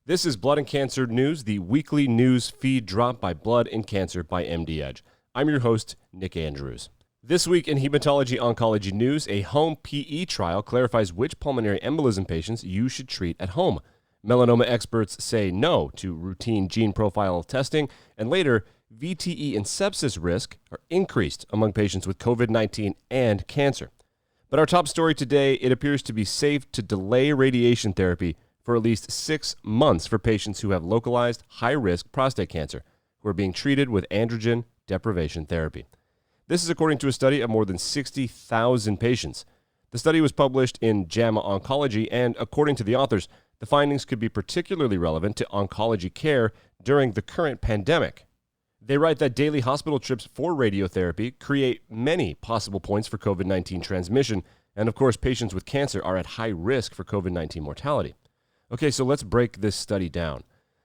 This is Blood and Cancer News, the weekly news feed dropped by Blood and Cancer by MD Edge. I'm your host, Nick Andrews. This week in Hematology Oncology News, a home PE trial clarifies which pulmonary embolism patients you should treat at home. Melanoma experts say no to routine gene profile testing, and later, VTE and sepsis risk are increased among patients with COVID-19 and cancer. But our top story today, it appears to be safe to delay radiation therapy for at least 6 months for patients who have localized high-risk prostate cancer who are being treated with androgen deprivation therapy. This is according to a study of more than 60,000 patients. The study was published in JAMA Oncology, and according to the authors, the findings could be particularly relevant to oncology care during the current pandemic. They write that daily hospital trips for radiotherapy create many possible points for COVID-19 transmission, and of course, patients with cancer are at high risk for COVID-19 mortality. Okay, so let's break this study down.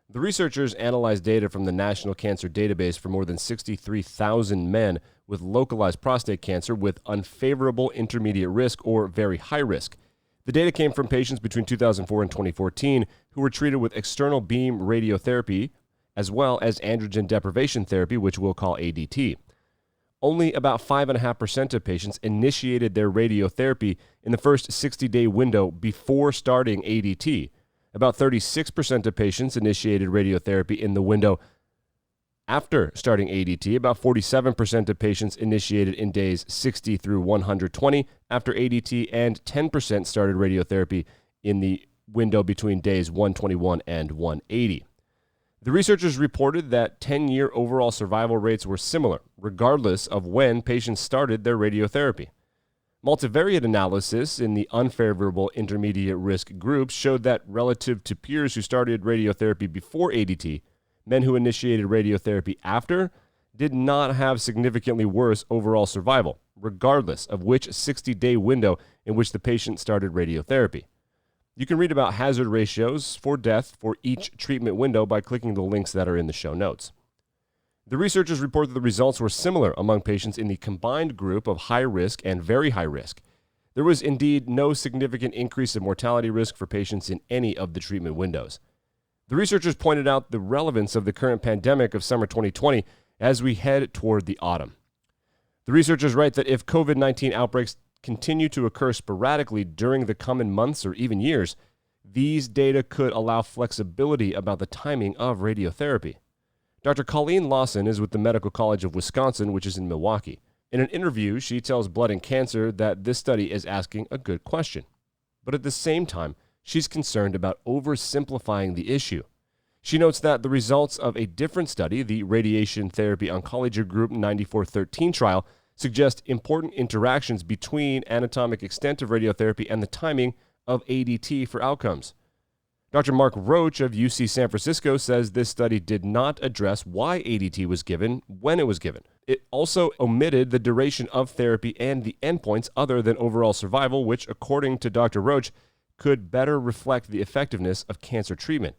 The researchers analyzed data from the National Cancer Database for more than 63,000 men with localized prostate cancer with unfavorable intermediate risk or very high risk. The data came from patients between 2004 and 2014 who were treated with external beam radiotherapy as well as androgen deprivation therapy, which we'll call ADT. Only about 5.5% of patients initiated their radiotherapy in the first 60-day window before starting ADT. About 36% of patients initiated radiotherapy in the window after starting ADT. About 47% of patients initiated in days 60 through 120 after ADT, and 10% started radiotherapy in the window between days 121 and 180. The researchers reported that 10-year overall survival rates were similar, regardless of when patients started their radiotherapy. Multivariate analysis in the unfavorable intermediate risk groups showed that relative to peers who started radiotherapy before ADT, men who initiated radiotherapy after did not have significantly worse overall survival, regardless of which 60-day window in which the patient started radiotherapy. You can read about hazard ratios for death for each treatment window by clicking the links that are in the show notes. The researchers report that the results were similar among patients in the combined group of high risk and very high risk. There was indeed no significant increase in mortality risk for patients in any of the treatment windows. The researchers pointed out the relevance of the current pandemic of summer 2020 as we head toward the autumn. The researchers write that if COVID-19 outbreaks continue to occur sporadically during the coming months or even years, these data could allow flexibility about the timing of radiotherapy. Dr. Colleen Lawson is with the Medical College of Wisconsin, which is in Milwaukee. In an interview, she tells Blood and Cancer that this study is asking a good question. But at the same time, she's concerned about oversimplifying the issue. She notes that the results of a different study, the Radiation Therapy Oncology Group 9413 trial, suggest important interactions between anatomic extent of radiotherapy and the timing of ADT for outcomes. Dr. Mark Roach of UC San Francisco says this study did not address why ADT was given when it was given. It also omitted the duration of therapy and the endpoints other than overall survival, which, according to Dr. Roach, could better reflect the effectiveness of cancer treatment.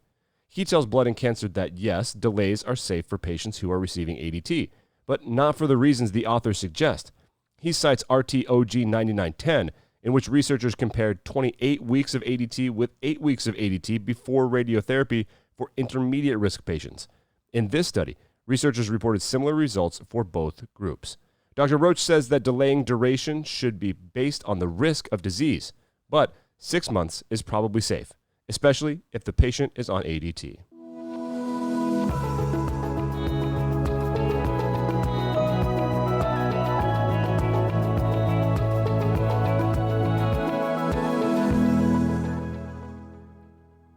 He tells Blood and Cancer that yes, delays are safe for patients who are receiving ADT, but not for the reasons the authors suggest. He cites RTOG 9910, in which researchers compared 28 weeks of ADT with 8 weeks of ADT before radiotherapy for intermediate risk patients. In this study, researchers reported similar results for both groups. Dr. Roach says that delaying duration should be based on the risk of disease, but 6 months is probably safe, especially if the patient is on ADT.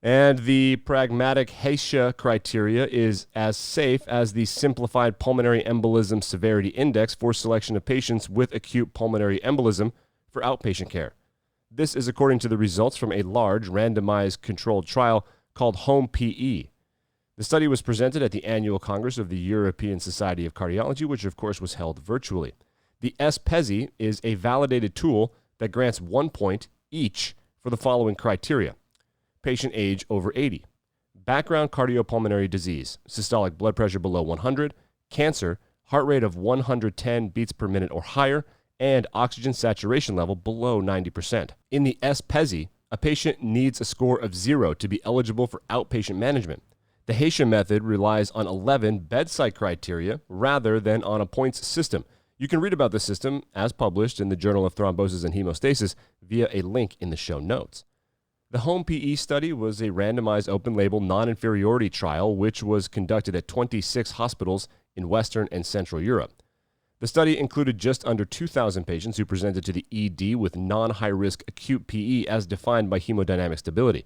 And the pragmatic HESA criteria is as safe as the Simplified Pulmonary Embolism Severity Index for selection of patients with acute pulmonary embolism for outpatient care. This is according to the results from a large randomized controlled trial called HOME PE. The study was presented at the annual Congress of the European Society of Cardiology, which of course was held virtually. The SPESI is a validated tool that grants 1 point each for the following criteria: patient age over 80, background cardiopulmonary disease, systolic blood pressure below 100, cancer, heart rate of 110 beats per minute or higher, and oxygen saturation level below 90%. In the SPESI, a patient needs a score of 0 to be eligible for outpatient management. The Haitian method relies on 11 bedside criteria rather than on a points system. You can read about the system as published in the Journal of Thrombosis and Hemostasis via a link in the show notes. The home PE study was a randomized open-label non-inferiority trial which was conducted at 26 hospitals in Western and Central Europe. The study included just under 2,000 patients who presented to the ED with non-high-risk acute PE as defined by hemodynamic stability.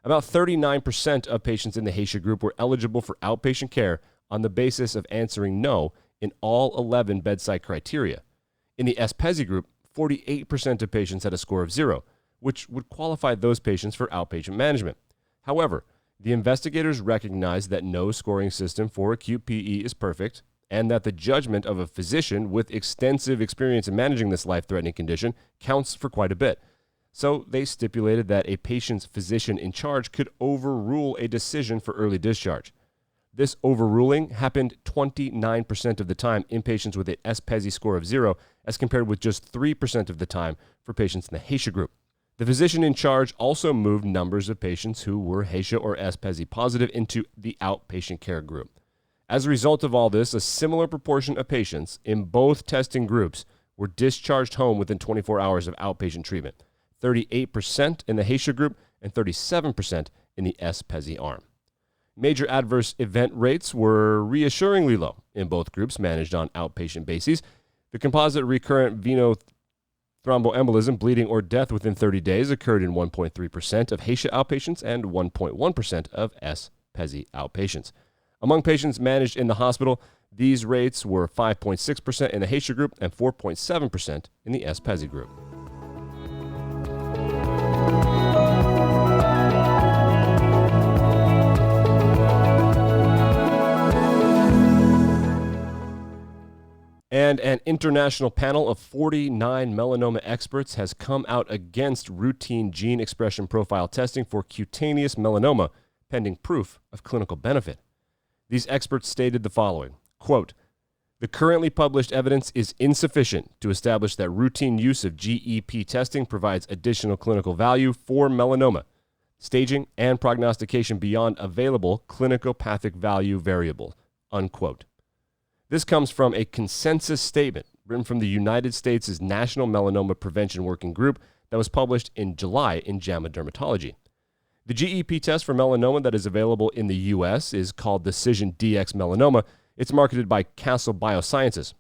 About 39% of patients in the Haitian group were eligible for outpatient care on the basis of answering no in all 11 bedside criteria. In the SPEZI group, 48% of patients had a score of 0, which would qualify those patients for outpatient management. However, the investigators recognized that no scoring system for acute PE is perfect and that the judgment of a physician with extensive experience in managing this life-threatening condition counts for quite a bit. So they stipulated that a patient's physician in charge could overrule a decision for early discharge. This overruling happened 29% of the time in patients with an SPEZI score of 0, as compared with just 3% of the time for patients in the Haitian group. The physician in charge also moved numbers of patients who were Haitian or SPEZI positive into the outpatient care group. As a result of all this, a similar proportion of patients in both testing groups were discharged home within 24 hours of outpatient treatment, 38% in the Haitian group and 37% in the SPEZI arm. Major adverse event rates were reassuringly low in both groups managed on outpatient bases. The composite recurrent venous thromboembolism, bleeding, or death within 30 days occurred in 1.3% of Haitian outpatients and 1.1% of SPEZI outpatients. Among patients managed in the hospital, these rates were 5.6% in the Haitian group and 4.7% in the SPEZI group. And an international panel of 49 melanoma experts has come out against routine gene expression profile testing for cutaneous melanoma, pending proof of clinical benefit. These experts stated the following, quote, "The currently published evidence is insufficient to establish that routine use of GEP testing provides additional clinical value for melanoma, staging, and prognostication beyond available clinicopathic value variables," unquote. This comes from a consensus statement written from the United States' National Melanoma Prevention Working Group that was published in July in JAMA Dermatology. The GEP test for melanoma that is available in the U.S. is called DecisionDx Melanoma. It's marketed by Castle Biosciences.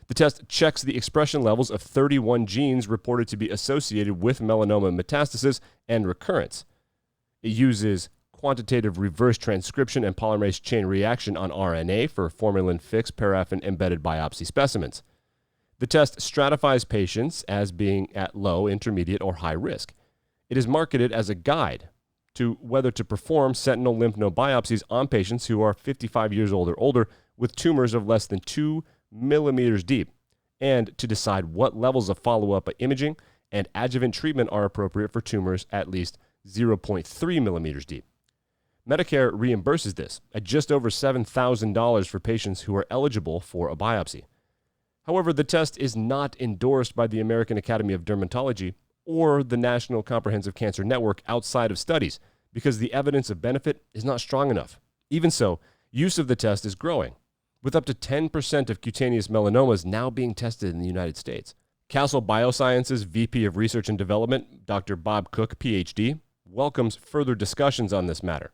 The test checks the expression levels of 31 genes reported to be associated with melanoma metastasis and recurrence. It uses quantitative reverse transcription and polymerase chain reaction on RNA for formalin-fixed paraffin-embedded biopsy specimens. The test stratifies patients as being at low, intermediate, or high risk. It is marketed as a guide to whether to perform sentinel lymph node biopsies on patients who are 55 years old or older with tumors of less than 2 millimeters deep, and to decide what levels of follow-up imaging and adjuvant treatment are appropriate for tumors at least 0.3 millimeters deep. Medicare reimburses this at just over $7,000 for patients who are eligible for a biopsy. However, the test is not endorsed by the American Academy of Dermatology or the National Comprehensive Cancer Network outside of studies because the evidence of benefit is not strong enough. Even so, use of the test is growing, with up to 10% of cutaneous melanomas now being tested in the United States. Castle Biosciences VP of Research and Development, Dr. Bob Cook, PhD, welcomes further discussions on this matter.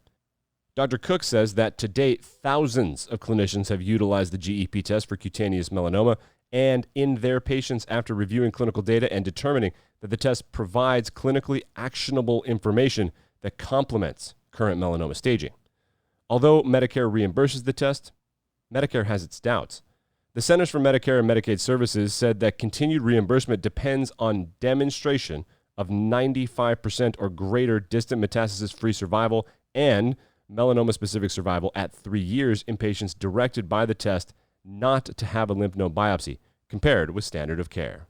Dr. Cook says that to date, thousands of clinicians have utilized the GEP test for cutaneous melanoma and in their patients after reviewing clinical data and determining that the test provides clinically actionable information that complements current melanoma staging. Although Medicare reimburses the test, Medicare has its doubts. The Centers for Medicare and Medicaid Services said that continued reimbursement depends on demonstration of 95% or greater distant metastasis-free survival and melanoma-specific survival at 3 years in patients directed by the test not to have a lymph node biopsy, compared with standard of care.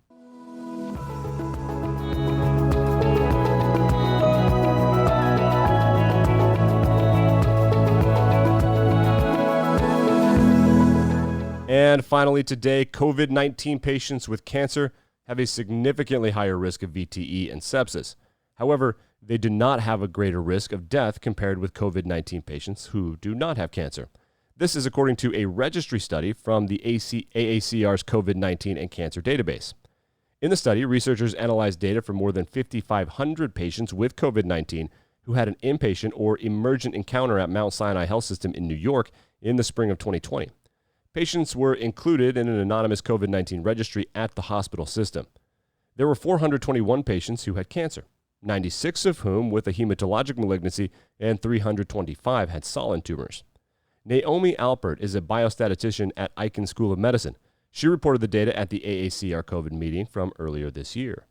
And finally today, COVID-19 patients with cancer have a significantly higher risk of VTE and sepsis. However, they do not have a greater risk of death compared with COVID-19 patients who do not have cancer. This is according to a registry study from the AACR's COVID-19 and cancer database. In the study, researchers analyzed data from more than 5,500 patients with COVID-19 who had an inpatient or emergent encounter at Mount Sinai Health System in New York in the spring of 2020. Patients were included in an anonymous COVID-19 registry at the hospital system. There were 421 patients who had cancer, 96 of whom with a hematologic malignancy, and 325 had solid tumors. Naomi Alpert is a biostatistician at Icahn School of Medicine. She reported the data at the AACR COVID meeting from earlier this year.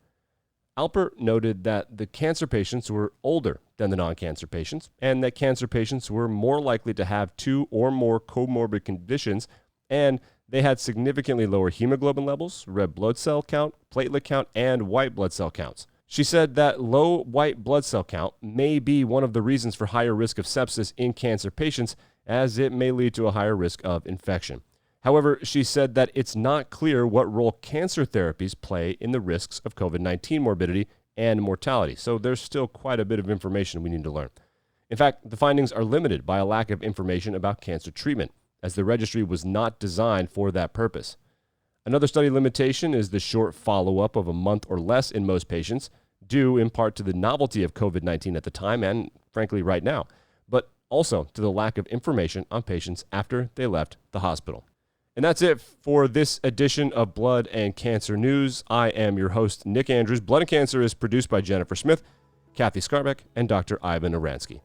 Alpert noted that the cancer patients were older than the non-cancer patients, and that cancer patients were more likely to have 2 or more comorbid conditions, and they had significantly lower hemoglobin levels, red blood cell count, platelet count, and white blood cell counts. She said that low white blood cell count may be one of the reasons for higher risk of sepsis in cancer patients, as it may lead to a higher risk of infection. However, she said that it's not clear what role cancer therapies play in the risks of COVID-19 morbidity and mortality, so there's still quite a bit of information we need to learn. In fact, the findings are limited by a lack of information about cancer treatment, as the registry was not designed for that purpose. Another study limitation is the short follow-up of a month or less in most patients, due in part to the novelty of COVID-19 at the time and, frankly, right now, but also to the lack of information on patients after they left the hospital. And that's it for this edition of Blood and Cancer News. I am your host, Nick Andrews. Blood and Cancer is produced by Jennifer Smith, Kathy Skarbeck, and Dr. Ivan Oransky.